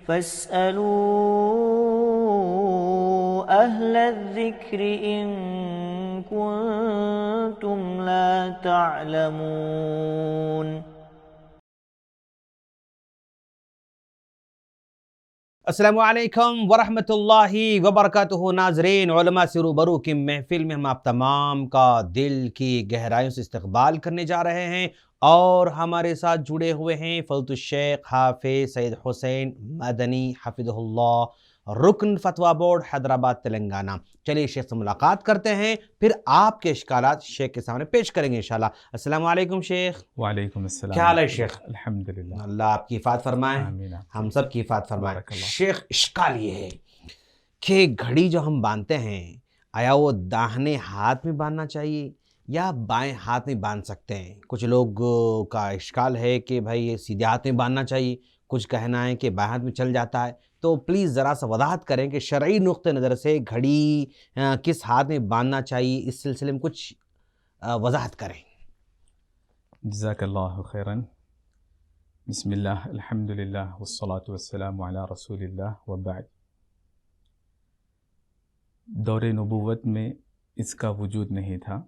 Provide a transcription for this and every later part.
فاسألوا أهل الذكر إن كنتم لا تعلمون۔ السلام علیکم ورحمۃ اللہ وبرکاتہ۔ ناظرین، علماء سے روبرو کی محفل میں ہم آپ تمام کا دل کی گہرائیوں سے استقبال کرنے جا رہے ہیں، اور ہمارے ساتھ جڑے ہوئے ہیں فضیلۃ الشیخ حافظ سید حسین مدنی حفظہ اللہ، رکن فتویٰ بورڈ حیدرآباد تلنگانہ۔ چلیے شیخ سے ملاقات کرتے ہیں، پھر آپ کے اشکالات شیخ کے سامنے پیش کریں گے انشاءاللہ۔ السلام علیکم شیخ۔ وعلیکم السلام۔ کیا حال ہے شیخ؟ الحمدللہ، اللہ آپ کی حفاظت فرمائے، ہم سب کی حفاظت فرمائے۔ شیخ، اشکال یہ ہے کہ گھڑی جو ہم باندھتے ہیں، آیا وہ داہنے ہاتھ میں باندھنا چاہیے یا بائیں ہاتھ میں باندھ سکتے ہیں؟ کچھ لوگ کا اشکال ہے کہ بھائی یہ سیدھے ہاتھ میں باندھنا چاہیے، کچھ کہنا ہے کہ بائیں ہاتھ میں چل جاتا ہے۔ تو پلیز ذرا سا وضاحت کریں کہ شرعی نقطہ نظر سے گھڑی کس ہاتھ میں باندھنا چاہیے، اس سلسلے میں کچھ وضاحت کریں۔ جزاک اللہ خیراً۔ بسم اللہ، الحمدللہ والصلاة والسلام علی رسول اللہ وبعد۔ دور نبوت میں اس کا وجود نہیں تھا،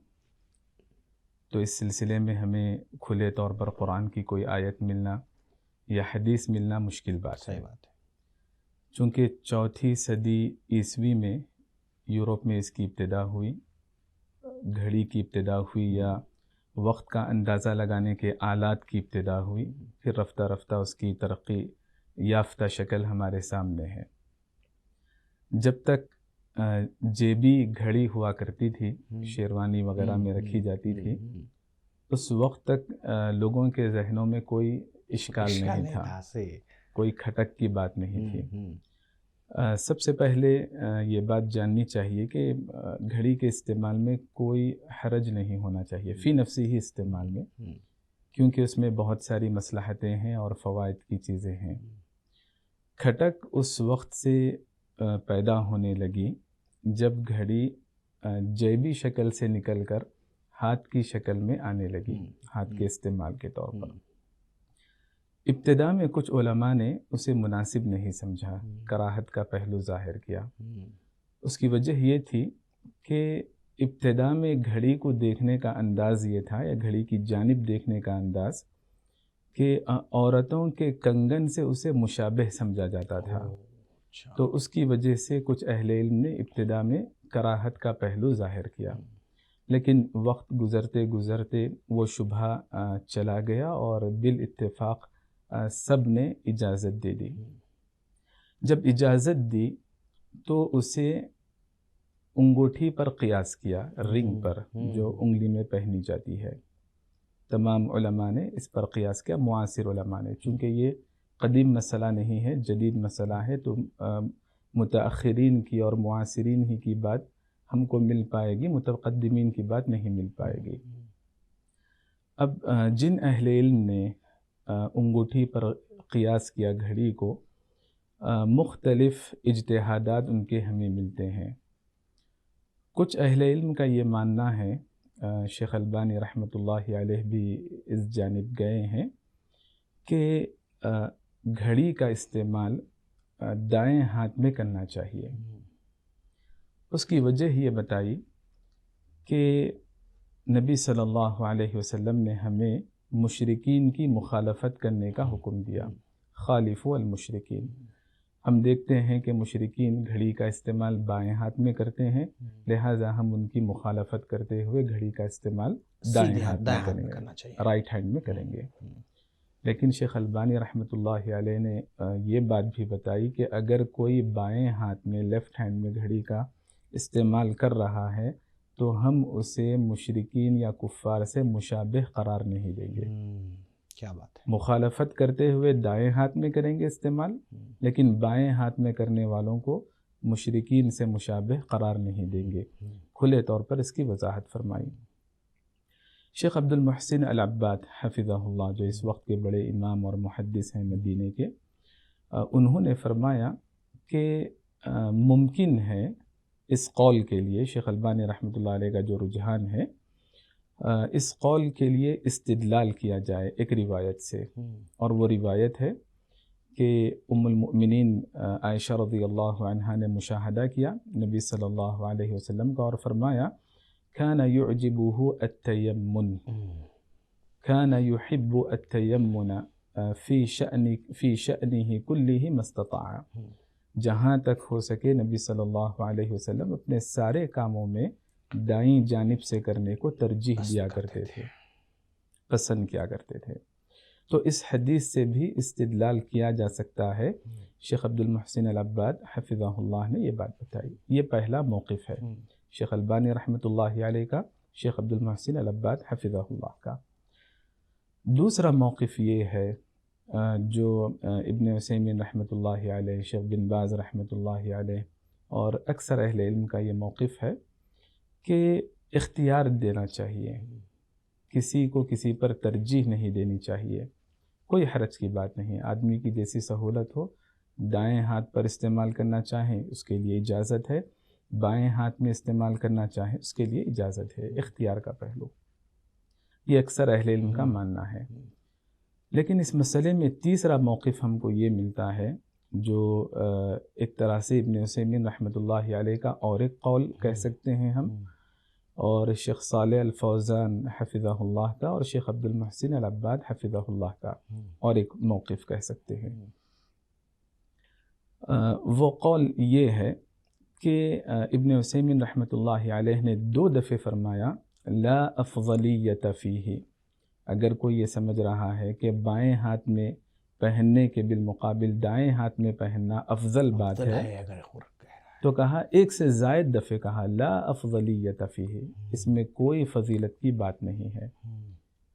تو اس سلسلے میں ہمیں کھلے طور پر قرآن کی کوئی آیت ملنا یا حدیث ملنا مشکل بات ہے۔ صحیح بات ہے۔ چونکہ چوتھی صدی عیسوی میں یورپ میں اس کی ابتدا ہوئی، گھڑی کی ابتدا ہوئی یا وقت کا اندازہ لگانے کے آلات کی ابتدا ہوئی، پھر رفتہ رفتہ اس کی ترقی یافتہ شکل ہمارے سامنے ہے۔ جب تک جیبی گھڑی ہوا کرتی تھی، شیروانی وغیرہ میں رکھی جاتی تھی، اس وقت تک لوگوں کے ذہنوں میں کوئی اشکال نہیں تھا، کوئی کھٹک کی بات نہیں تھی۔ سب سے پہلے یہ بات جاننی چاہیے کہ گھڑی کے استعمال میں کوئی حرج نہیں ہونا چاہیے فی نفسی ہی استعمال میں، کیونکہ اس میں بہت ساری مصلحتیں ہیں اور فوائد کی چیزیں ہیں۔ کھٹک اس وقت سے پیدا ہونے لگی جب گھڑی جیبی شکل سے نکل کر ہاتھ کی شکل میں آنے لگی، ہاتھ کے استعمال کے طور پر۔ ابتدا میں کچھ علماء نے اسے مناسب نہیں سمجھا، کراہت کا پہلو ظاہر کیا۔ اس کی وجہ یہ تھی کہ ابتدا میں گھڑی کو دیکھنے کا انداز یہ تھا، یا گھڑی کی جانب دیکھنے کا انداز، کہ عورتوں کے کنگن سے اسے مشابہ سمجھا جاتا تھا۔ تو اس کی وجہ سے کچھ اہل علم نے ابتدا میں کراہت کا پہلو ظاہر کیا، لیکن وقت گزرتے گزرتے وہ شبہ چلا گیا اور بالاتفاق سب نے اجازت دے دی۔ جب اجازت دی تو اسے انگوٹھی پر قیاس کیا، رنگ پر جو انگلی میں پہنی جاتی ہے۔ تمام علماء نے اس پر قیاس کیا، معاصر علماء نے، چونکہ یہ قدیم مسئلہ نہیں ہے، جدید مسئلہ ہے، تو متأخرین کی اور معاصرین ہی کی بات ہم کو مل پائے گی، متقدمین کی بات نہیں مل پائے گی۔ اب جن اہل علم نے انگوٹھی پر قیاس کیا گھڑی کو، مختلف اجتہادات ان کے ہمیں ملتے ہیں۔ کچھ اہل علم کا یہ ماننا ہے، شیخ البانی رحمۃ اللہ علیہ بھی اس جانب گئے ہیں، کہ گھڑی کا استعمال دائیں ہاتھ میں کرنا چاہیے۔ اس کی وجہ یہ بتائی کہ نبی صلی اللہ علیہ وسلم نے ہمیں مشرکین کی مخالفت کرنے کا حکم دیا، خالفوا المشرکین۔ ہم دیکھتے ہیں کہ مشرکین گھڑی کا استعمال بائیں ہاتھ میں کرتے ہیں، لہٰذا ہم ان کی مخالفت کرتے ہوئے گھڑی کا استعمال دائیں ہاتھ میں کریں گے، رائٹ ہینڈ میں کریں گے۔ لیکن شیخ البانی رحمۃ اللہ علیہ نے یہ بات بھی بتائی کہ اگر کوئی بائیں ہاتھ میں، لیفٹ ہینڈ میں گھڑی کا استعمال کر رہا ہے تو ہم اسے مشرکین یا کفار سے مشابہ قرار نہیں دیں گے۔ کیا بات ہے! مخالفت کرتے ہوئے دائیں ہاتھ میں کریں گے استعمال، لیکن بائیں ہاتھ میں کرنے والوں کو مشرکین سے مشابہ قرار نہیں دیں گے۔ کھلے طور پر اس کی وضاحت فرمائی۔ شیخ عبد المحسن العباد حفظہ اللہ، جو اس وقت کے بڑے امام اور محدث ہیں مدینے کے، انہوں نے فرمایا کہ ممکن ہے اس قول کے لیے، شیخ البانی رحمۃ اللہ علیہ کا جو رجحان ہے، اس قول کے لیے استدلال کیا جائے ایک روایت سے، اور وہ روایت ہے کہ ام المؤمنین عائشہ رضی اللہ عنہا نے مشاہدہ کیا نبی صلی اللہ علیہ وسلم کا، اور فرمایا کان یعجبہ التیمن، کان یحب التیمن فی شأنہ کلہ ما استطاع، جہاں تک ہو سکے نبی صلی اللہ علیہ وسلم اپنے سارے کاموں میں دائیں جانب سے کرنے کو ترجیح دیا کرتے تھے، پسند کیا کرتے تھے۔ تو اس حدیث سے بھی استدلال کیا جا سکتا ہے۔ شیخ عبد المحسن العباد حفظہ اللہ نے یہ بات بتائی۔ یہ پہلا موقف ہے شیخ البانی رحمۃ اللہ علیہ کا، شیخ عبد المحسن العباد حفظہ اللہ کا۔ دوسرا موقف یہ ہے جو ابن عثیمین رحمۃ اللہ علیہ، شیخ بن باز رحمۃ اللہ علیہ اور اکثر اہل علم کا یہ موقف ہے کہ اختیار دینا چاہیے، کسی کو کسی پر ترجیح نہیں دینی چاہیے، کوئی حرج کی بات نہیں، آدمی کی جیسی سہولت ہو، دائیں ہاتھ پر استعمال کرنا چاہیں اس کے لیے اجازت ہے، بائیں ہاتھ میں استعمال کرنا چاہیں اس کے لیے اجازت ہے، اختیار کا پہلو، یہ اکثر اہل علم کا ماننا ہے۔ لیکن اس مسئلے میں تیسرا موقف ہم کو یہ ملتا ہے جو ایک طرح سے ابن عثیمین رحمۃ اللہ علیہ کا اور ایک قول کہہ سکتے ہیں ہم، اور شیخ صالح الفوزان حفظہ اللہ کا اور شیخ عبد المحسن العباد حفظہ اللہ کا اور ایک موقف کہہ سکتے ہیں۔ وہ قول یہ ہے کہ ابن عثیمین رحمۃ اللہ علیہ نے 2 دفعے فرمایا لا افضلیت فیہ، اگر کوئی یہ سمجھ رہا ہے کہ بائیں ہاتھ میں پہننے کے بالمقابل دائیں ہاتھ میں پہننا افضل بات ہے، تو کہا 1 سے زائد دفعے کہا لا افضلیت فیہ، اس میں کوئی فضیلت کی بات نہیں ہے،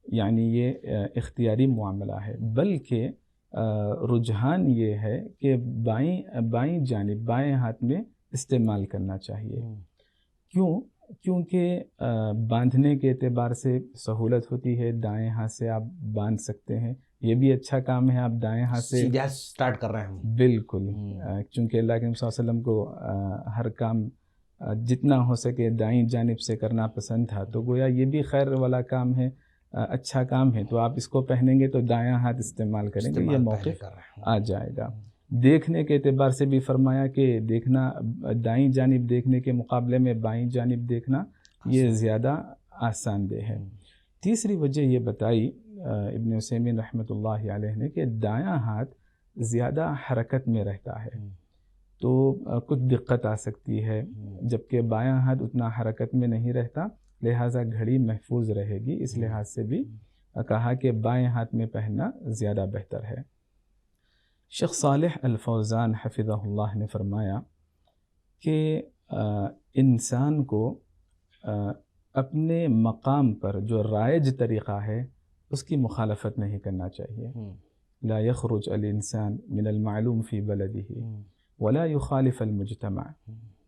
یعنی یہ اختیاری معاملہ ہے، بلکہ رجحان یہ ہے کہ بائیں جانب بائیں ہاتھ میں استعمال کرنا چاہیے۔ کیونکہ باندھنے کے اعتبار سے سہولت ہوتی ہے، دائیں ہاتھ سے آپ باندھ سکتے ہیں، یہ بھی اچھا کام ہے، آپ دائیں ہاتھ سے سیدھا سٹارٹ کر رہے ہیں۔ بالکل، چونکہ اللہ کے نبی صلی اللہ علیہ وسلم کو ہر کام جتنا ہو سکے دائیں جانب سے کرنا پسند تھا، تو گویا یہ بھی خیر والا کام ہے، اچھا کام ہے، تو آپ اس کو پہنیں گے تو دایاں ہاتھ استعمال کریں گے، یہ موقف آ جائے گا۔ دیکھنے کے اعتبار سے بھی فرمایا کہ دیکھنا دائیں جانب دیکھنے کے مقابلے میں بائیں جانب دیکھنا یہ زیادہ آسان دہ ہے۔ تیسری وجہ یہ بتائی ابن عثیمین رحمۃ اللہ علیہ نے کہ دایاں ہاتھ زیادہ حرکت میں رہتا ہے تو کچھ دقت آ سکتی ہے، جبکہ بایاں ہاتھ اتنا حرکت میں نہیں رہتا، لہٰذا گھڑی محفوظ رہے گی، اس لحاظ سے بھی کہا کہ بائیں ہاتھ میں پہننا زیادہ بہتر ہے۔ شیخ صالح الفوزان حفظہ اللہ نے فرمایا کہ انسان کو اپنے مقام پر جو رائج طریقہ ہے اس کی مخالفت نہیں کرنا چاہیے۔ لا يخرج الانسان من المعلوم فی بلدہ ولا يخالف المجتمع،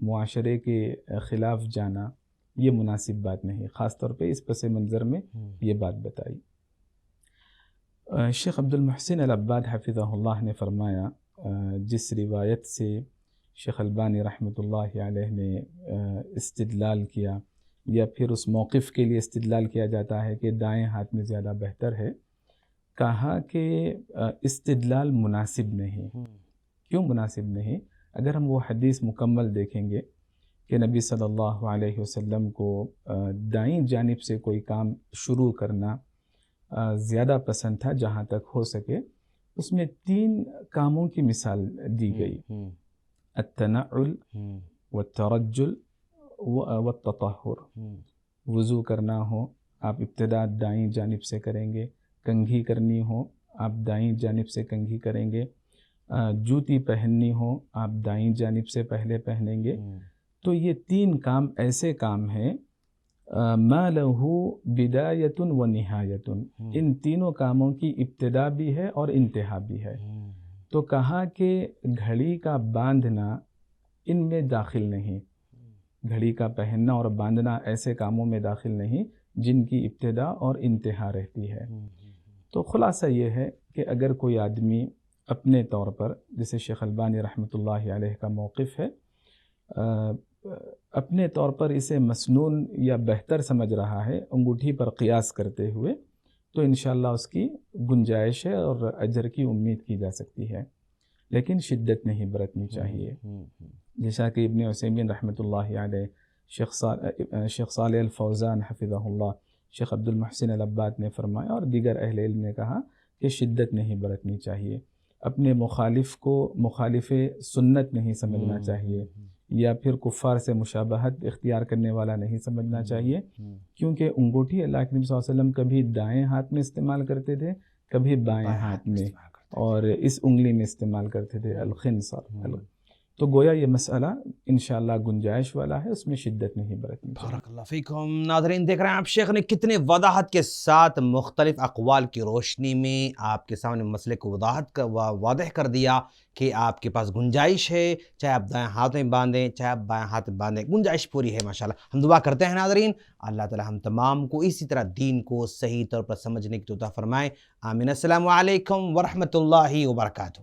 معاشرے کے خلاف جانا یہ مناسب بات نہیں، خاص طور پہ اس پس منظر میں یہ بات بتائی۔ شیخ عبد المحسن العباد حفظہ اللہ نے فرمایا، جس روایت سے شیخ البانی رحمۃ اللہ علیہ نے استدلال کیا یا پھر اس موقف کے لیے استدلال کیا جاتا ہے کہ دائیں ہاتھ میں زیادہ بہتر ہے، کہا کہ استدلال مناسب نہیں۔ کیوں مناسب نہیں؟ اگر ہم وہ حدیث مکمل دیکھیں گے کہ نبی صلی اللہ علیہ وسلم کو دائیں جانب سے کوئی کام شروع کرنا زیادہ پسند تھا جہاں تک ہو سکے، اس میں 3 کاموں کی مثال دی گئی، التنعل والترجل والتطہر۔ وضو کرنا ہو آپ ابتدا دائیں جانب سے کریں گے، کنگھی کرنی ہو آپ دائیں جانب سے کنگھی کریں گے، جوتی پہننی ہو آپ دائیں جانب سے پہلے پہنیں گے۔ تو یہ 3 کام ایسے کام ہیں ما لہ بدایۃ و نہایۃ، ان تینوں کاموں کی ابتدا بھی ہے اور انتہا بھی ہے۔ تو کہا کہ گھڑی کا باندھنا ان میں داخل نہیں، گھڑی کا پہننا اور باندھنا ایسے کاموں میں داخل نہیں جن کی ابتدا اور انتہا رہتی ہے۔ تو خلاصہ یہ ہے کہ اگر کوئی آدمی اپنے طور پر، جیسے شیخ البانی رحمۃ اللہ علیہ کا موقف ہے، اپنے طور پر اسے مسنون یا بہتر سمجھ رہا ہے انگوٹھی پر قیاس کرتے ہوئے، تو انشاءاللہ اس کی گنجائش ہے اور اجر کی امید کی جا سکتی ہے۔ لیکن شدت نہیں برتنی چاہیے. جیسا کہ ابن عثیمین رحمۃ اللہ علیہ، شیخ صالح الفوزان حفظہ اللہ، شیخ عبد المحسن العباد نے فرمایا اور دیگر اہل علم نے کہا کہ شدت نہیں برتنی چاہیے. اپنے مخالف کو مخالف سنت نہیں سمجھنا چاہیے، یا پھر کفار سے مشابہت اختیار کرنے والا نہیں سمجھنا چاہیے، کیونکہ انگوٹھی اللہ کے نبی صلی اللہ علیہ وسلم کبھی دائیں ہاتھ میں استعمال کرتے تھے، کبھی بائیں ہاتھ میں، اور اس انگلی میں استعمال کرتے تھے، الخنصر. تو گویا یہ مسئلہ انشاءاللہ گنجائش والا ہے، اس میں شدت نہیں برتنی چاہیے. بارک اللہ فیکم. ناظرین دیکھ رہے ہیں آپ شیخ نے کتنے وضاحت کے ساتھ مختلف اقوال کی روشنی میں آپ کے سامنے مسئلے کو واضح کر دیا کہ آپ کے پاس گنجائش ہے، چاہے آپ دائیں ہاتھ میں باندھیں چاہے آپ بائیں ہاتھ میں باندھیں، گنجائش پوری ہے ماشاءاللہ. ہم دعا کرتے ہیں ناظرین اللہ تعالی ہم تمام کو اسی طرح دین کو صحیح طور پر سمجھنے کی توفیق فرمائے. آمین. السلام علیکم ورحمۃ اللہ وبرکاتہ.